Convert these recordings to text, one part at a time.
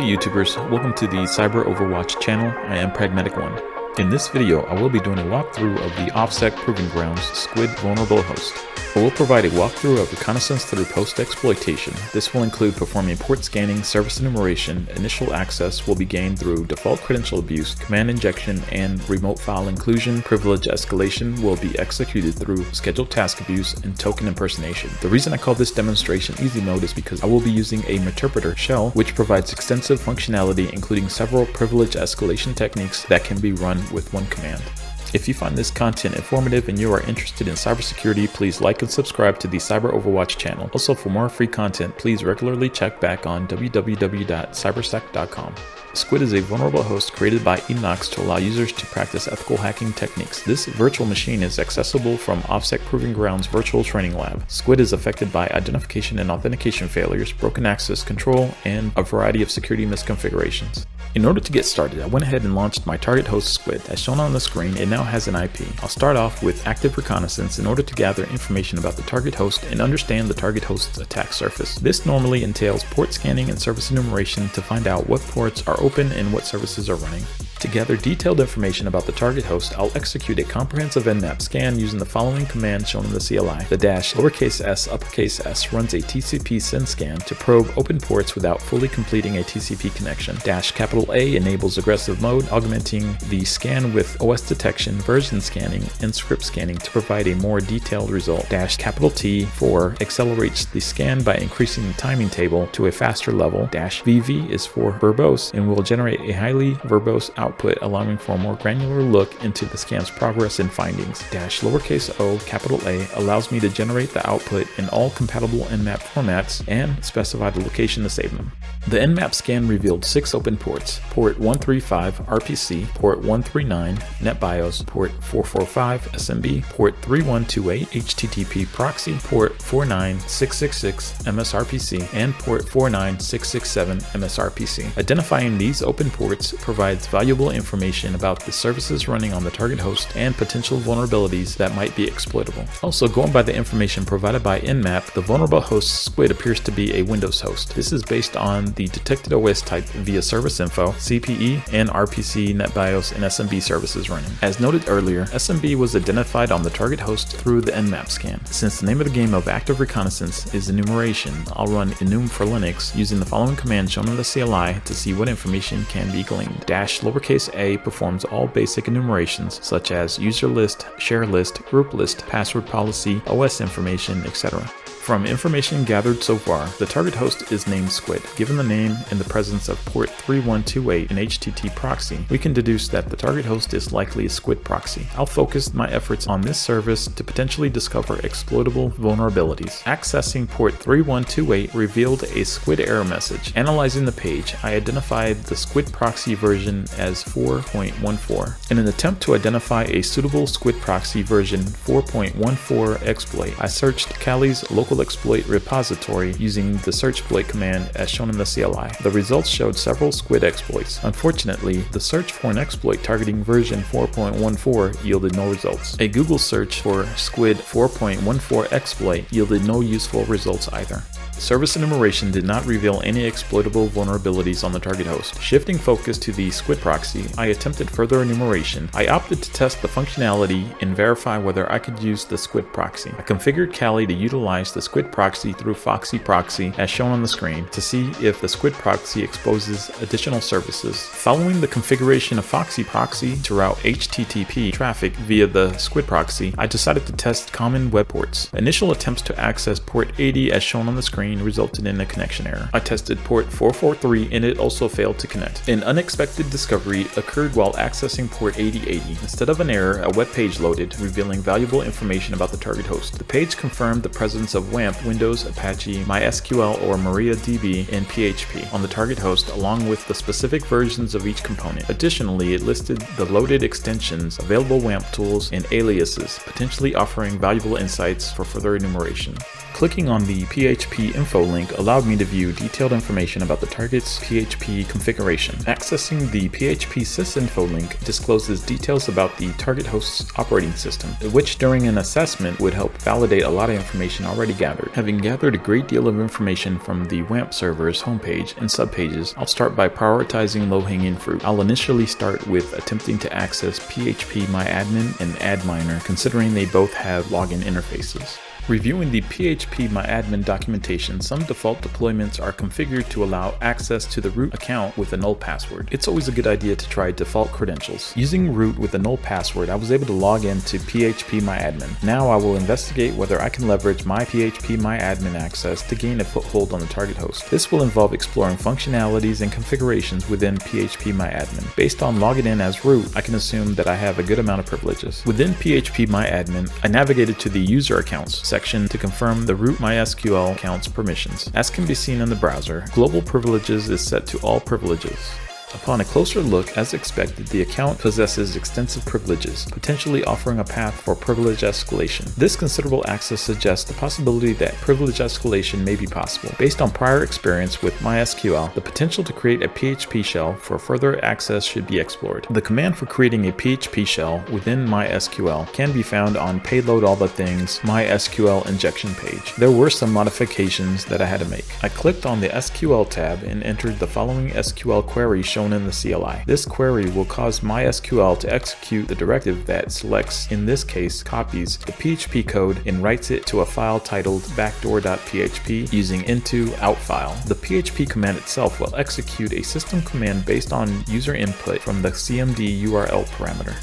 YouTubers, welcome to the Cyber Overwatch channel. I am Pragmatic One. In this video, I will be doing a walkthrough of the OffSec Proving Grounds Squid vulnerable host. I will provide a walkthrough of Reconnaissance through post-exploitation. This will include performing port scanning, service enumeration. Initial access will be gained through default credential abuse, command injection, and remote file inclusion. Privilege escalation will be executed through scheduled task abuse and token impersonation. The reason I call this demonstration easy mode is because I will be using a Meterpreter shell, which provides extensive functionality including several privilege escalation techniques that can be run with one command. If you find this content informative and you are interested in cybersecurity, please like and subscribe to the Cyber Overwatch channel. Also, for more free content, please regularly check back on www.cybersec.com. Squid is a vulnerable host created by Enox to allow users to practice ethical hacking techniques. This virtual machine is accessible from OffSec Proving Grounds virtual training lab. Squid is affected by identification and authentication failures, broken access control, and a variety of security misconfigurations. In order to get started, I went ahead and launched my target host Squid. As shown on the screen, it now has an IP. I'll start off with active reconnaissance in order to gather information about the target host and understand the target host's attack surface. This normally entails port scanning and service enumeration to find out what ports are open and what services are running. To gather detailed information about the target host, I'll execute a comprehensive nmap scan using the following command shown in the CLI. The -s runs a TCP send scan to probe open ports without fully completing a TCP connection. -A enables aggressive mode, augmenting the scan with OS detection, version scanning, and script scanning to provide a more detailed result. -T accelerates the scan by increasing the timing table to a faster level. -VV is for verbose and will generate a highly verbose output, allowing for a more granular look into the scan's progress and findings. -O allows me to generate the output in all compatible nmap formats and specify the location to save them. The nmap scan revealed 6 open ports: port 135 RPC, port 139 NetBIOS, port 445 SMB, port 3128 HTTP proxy, port 49666 MSRPC, and port 49667 MSRPC. Identifying these open ports provides valuable information about the services running on the target host and potential vulnerabilities that might be exploitable. Also, going by the information provided by Nmap, the vulnerable host Squid appears to be a Windows host. This is based on the detected OS type via service info, CPE, and RPC, NetBIOS, and SMB services running. As noted earlier, SMB was identified on the target host through the Nmap scan. Since the name of the game of active reconnaissance is enumeration, I'll run enum for Linux using the following command shown in the CLI to see what information can be gleaned. -A performs all basic enumerations such as user list, share list, group list, password policy, OS information, etc. From information gathered so far, the target host is named Squid. Given the name and the presence of port 3128 in HTTP proxy, we can deduce that the target host is likely a Squid proxy. I'll focus my efforts on this service to potentially discover exploitable vulnerabilities. Accessing port 3128 revealed a Squid error message. Analyzing the page, I identified the Squid proxy version as 4.14. In an attempt to identify a suitable Squid proxy version 4.14 exploit, I searched Kali's local exploit repository using the searchploit command as shown in the CLI. The results showed several Squid exploits. Unfortunately, the search for an exploit targeting version 4.14 yielded no results. A Google search for Squid 4.14 exploit yielded no useful results either. Service enumeration did not reveal any exploitable vulnerabilities on the target host. Shifting focus to the Squid proxy, I attempted further enumeration. I opted to test the functionality and verify whether I could use the Squid proxy. I configured Kali to utilize the Squid proxy through Foxy proxy as shown on the screen to see if the Squid proxy exposes additional services. Following the configuration of Foxy proxy to route HTTP traffic via the Squid proxy, I decided to test common web ports. Initial attempts to access port 80 as shown on the screen resulted in a connection error. I tested port 443 and it also failed to connect. An unexpected discovery occurred while accessing port 8080. Instead of an error, a web page loaded, revealing valuable information about the target host. The page confirmed the presence of WAMP, Windows, Apache, MySQL or MariaDB, and PHP on the target host along with the specific versions of each component. Additionally, it listed the loaded extensions, available WAMP tools, and aliases, potentially offering valuable insights for further enumeration. Clicking on the PHP info link allowed me to view detailed information about the target's PHP configuration. Accessing the PHP sysinfo link discloses details about the target host's operating system, which during an assessment would help validate a lot of information already gathered. Having gathered a great deal of information from the WAMP server's homepage and subpages, I'll start by prioritizing low-hanging fruit. I'll initially start with attempting to access phpMyAdmin and AdMiner, considering they both have login interfaces. Reviewing the phpMyAdmin documentation, some default deployments are configured to allow access to the root account with a null password. It's always a good idea to try default credentials. Using root with a null password, I was able to log into phpMyAdmin. Now I will investigate whether I can leverage my phpMyAdmin access to gain a foothold on the target host. This will involve exploring functionalities and configurations within phpMyAdmin. Based on logging in as root, I can assume that I have a good amount of privileges. Within phpMyAdmin, I navigated to the user accounts section to confirm the root MySQL account's permissions. As can be seen in the browser, global privileges is set to all privileges. Upon a closer look, as expected, the account possesses extensive privileges, potentially offering a path for privilege escalation. This considerable access suggests the possibility that privilege escalation may be possible. Based on prior experience with MySQL, the potential to create a PHP shell for further access should be explored. The command for creating a PHP shell within MySQL can be found on Payload All the Things MySQL injection page. There were some modifications that I had to make. I clicked on the SQL tab and entered the following SQL query shown in the CLI. This query will cause MySQL to execute the directive that selects, in this case, copies the PHP code and writes it to a file titled backdoor.php using into out file. The PHP command itself will execute a system command based on user input from the cmd URL parameter.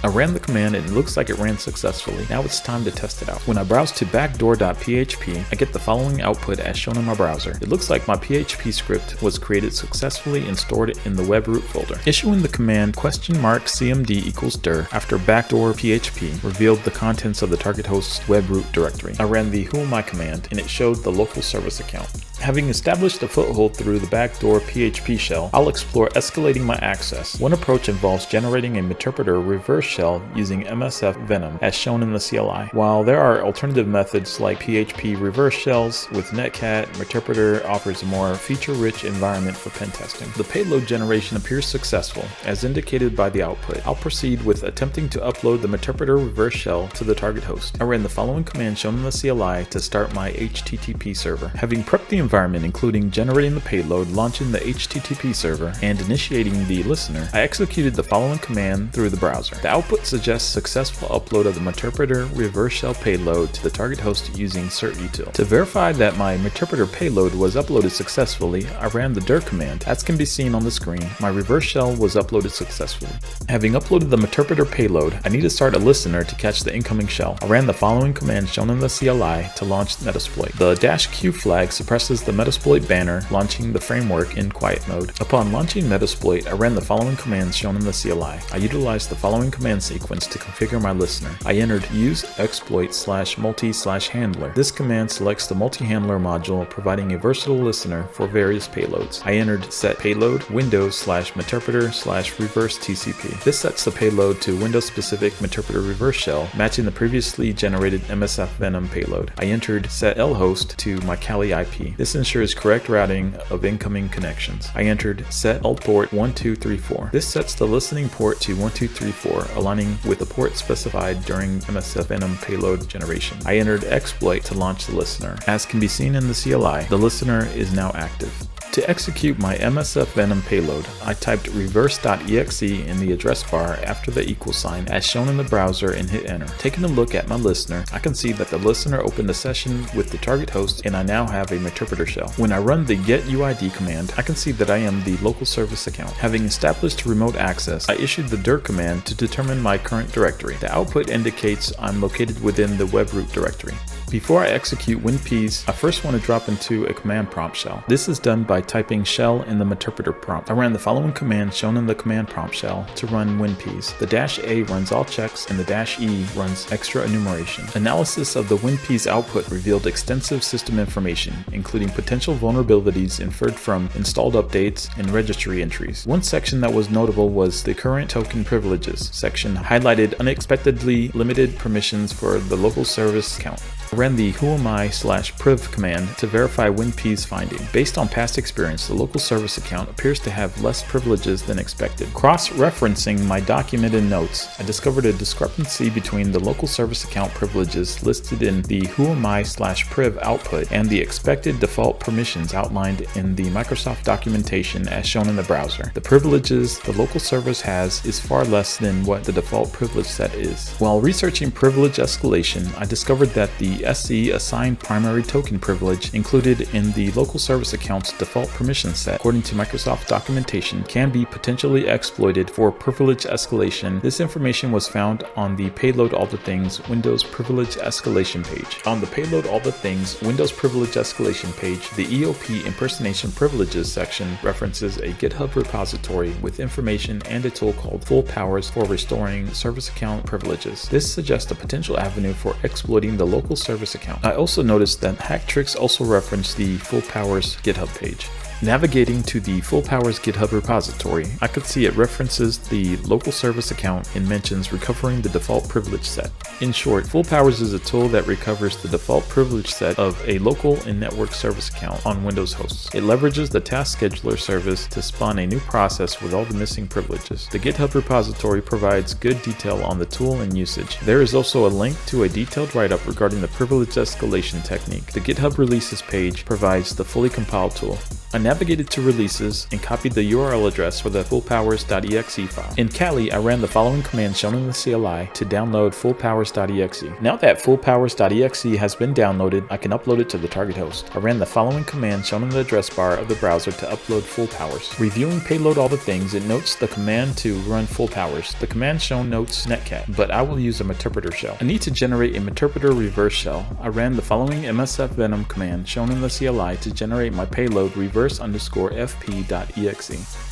I ran the command and it looks like it ran successfully. Now it's time to test it out. When I browse to backdoor.php, I get the following output as shown in my browser. It looks like my PHP script was created successfully and stored in the web root folder. Issuing the command $cmd = dir after backdoor.php revealed the contents of the target host's web root directory. I ran the whoami command and it showed the local service account. Having established a foothold through the backdoor PHP shell, I'll explore escalating my access. One approach involves generating a Meterpreter reverse shell using MSF Venom, as shown in the CLI. While there are alternative methods like PHP reverse shells with Netcat, Meterpreter offers a more feature-rich environment for pen testing. The payload generation appears successful, as indicated by the output. I'll proceed with attempting to upload the Meterpreter reverse shell to the target host. I ran the following command shown in the CLI to start my HTTP server. Having prepped the environment, including generating the payload, launching the HTTP server, and initiating the listener, I executed the following command through the browser. The output suggests successful upload of the Meterpreter reverse shell payload to the target host using certutil. To verify that my Meterpreter payload was uploaded successfully, I ran the dir command. As can be seen on the screen, my reverse shell was uploaded successfully. Having uploaded the Meterpreter payload, I need to start a listener to catch the incoming shell. I ran the following command shown in the CLI to launch Metasploit. The -q flag suppresses the Metasploit banner, launching the framework in quiet mode. Upon launching Metasploit, I ran the following commands shown in the CLI. I utilized the following command sequence to configure my listener. I entered use exploit /multi/handler. This command selects the multi-handler module, providing a versatile listener for various payloads. I entered set payload Windows/Meterpreter/reverse TCP. This sets the payload to Windows-specific Meterpreter reverse shell, matching the previously generated MSF Venom payload. I entered set lhost to my Kali IP. This ensures correct routing of incoming connections. I entered set alt port 1234. This sets the listening port to 1234, aligning with the port specified during MSF Venom payload generation. I entered exploit to launch the listener. As can be seen in the CLI, the listener is now active. To execute my MSF Venom payload, I typed reverse.exe in the address bar after the equal sign as shown in the browser and hit enter. Taking a look at my listener, I can see that the listener opened a session with the target host and I now have a Meterpreter shell. When I run the getuid command, I can see that I am the local service account. Having established remote access, I issued the dir command to determine my current directory. The output indicates I'm located within the web root directory. Before I execute WinPs, I first want to drop into a command prompt shell. This is done by typing shell in the Meterpreter prompt. I ran the following command shown in the command prompt shell to run WinPs. The -a runs all checks and the -e runs extra enumeration. Analysis of the WinPs output revealed extensive system information, including potential vulnerabilities inferred from installed updates and registry entries. One section that was notable was the current token privileges section, highlighted unexpectedly limited permissions for the local service account. I ran the whoami/priv command to verify WinP's finding. Based on past experience, the local service account appears to have less privileges than expected. Cross-referencing my document and notes, I discovered a discrepancy between the local service account privileges listed in the whoami/priv output and the expected default permissions outlined in the Microsoft documentation as shown in the browser. The privileges the local service has is far less than what the default privilege set is. While researching privilege escalation, I discovered that the SC assigned primary token privilege included in the local service account's default permission set, according to Microsoft documentation, can be potentially exploited for privilege escalation. This information was found on the Payload All the Things Windows Privilege Escalation page. On the Payload All the Things Windows Privilege Escalation page, the EOP impersonation privileges section references a GitHub repository with information and a tool called Full Powers for restoring service account privileges. This suggests a potential avenue for exploiting the local service account. I also noticed that Hacktricks also referenced the Full Powers GitHub page. Navigating to the Full Powers GitHub repository, I could see it references the local service account and mentions recovering the default privilege set. In short, Full Powers is a tool that recovers the default privilege set of a local and network service account on Windows hosts. It leverages the task scheduler service to spawn a new process with all the missing privileges. The GitHub repository provides good detail on the tool and usage. There is also a link to a detailed write-up regarding the privilege escalation technique. The GitHub releases page provides the fully compiled tool. I navigated to releases and copied the URL address for the fullpowers.exe file. In Kali, I ran the following command shown in the CLI to download fullpowers.exe. Now that fullpowers.exe has been downloaded, I can upload it to the target host. I ran the following command shown in the address bar of the browser to upload Full Powers. Reviewing Payload All the Things, it notes the command to run Full Powers. The command shown notes netcat, but I will use a Meterpreter shell. I need to generate a Meterpreter reverse shell. I ran the following msfvenom command shown in the CLI to generate my payload reverse_fp.exe.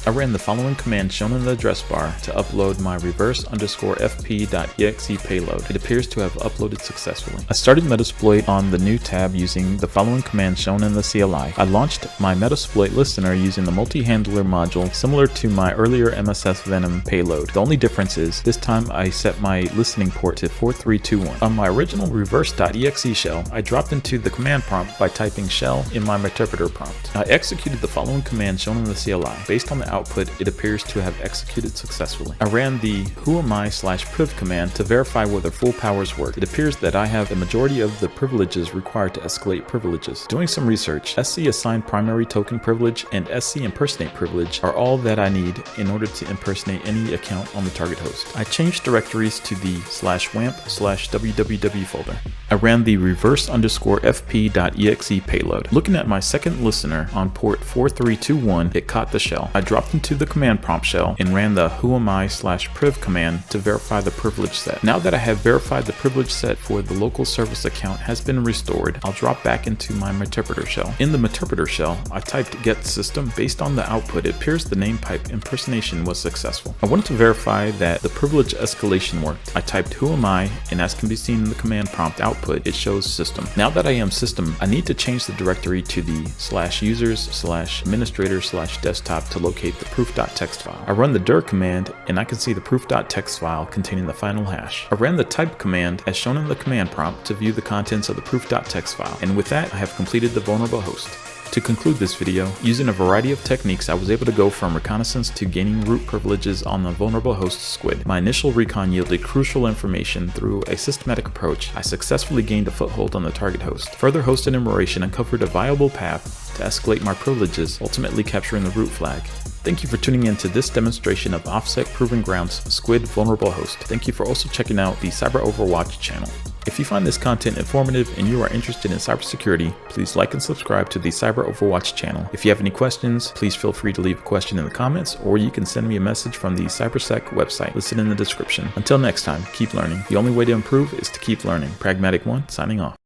I ran the following command shown in the address bar to upload my reverse_fp.exe payload. It appears to have uploaded successfully. I started Metasploit on the new tab using the following command shown in the CLI. I launched my Metasploit listener using the multi-handler module similar to my earlier MSFvenom payload. The only difference is this time I set my listening port to 4321. On my original reverse.exe shell, I dropped into the command prompt by typing shell in my Meterpreter prompt. I executed the following command shown in the CLI. Based on the output, it appears to have executed successfully. I ran the whoami/priv command to verify whether Full Powers worked. It appears that I have the majority of the privileges required to escalate privileges. Doing some research, SC assigned primary token privilege and SC impersonate privilege are all that I need in order to impersonate any account on the target host. I changed directories to the /wamp/www folder. I ran the reverse_fp.exe payload. Looking at my second listener on port 4321, it caught the shell. I dropped into the command prompt shell and ran the whoami/priv command to verify the privilege set. Now that I have verified the privilege set for the local service account has been restored, I'll drop back into my Meterpreter shell. In the Meterpreter shell, I typed get system. Based on the output, it appears the name pipe impersonation was successful. I wanted to verify that the privilege escalation worked. I typed whoami, and as can be seen in the command prompt output, it shows system. Now that I am system, I need to change the directory to the /users/administrator/desktop to locate the proof.txt file. I run the dir command and I can see the proof.txt file containing the final hash. I ran the type command as shown in the command prompt to view the contents of the proof.txt file, and with that I have completed the vulnerable host. To conclude this video, using a variety of techniques, I was able to go from reconnaissance to gaining root privileges on the vulnerable host Squid. My initial recon yielded crucial information through a systematic approach. I successfully gained a foothold on the target host. Further host enumeration uncovered a viable path to escalate my privileges, ultimately capturing the root flag. Thank you for tuning in to this demonstration of OffSec Proving Grounds Squid vulnerable host. Thank you for also checking out the Cyber Overwatch channel. If you find this content informative and you are interested in cybersecurity, please like and subscribe to the Cyber Overwatch channel. If you have any questions, please feel free to leave a question in the comments, or you can send me a message from the CyberSec website listed in the description. Until next time, keep learning. The only way to improve is to keep learning. Pragmatic One, signing off.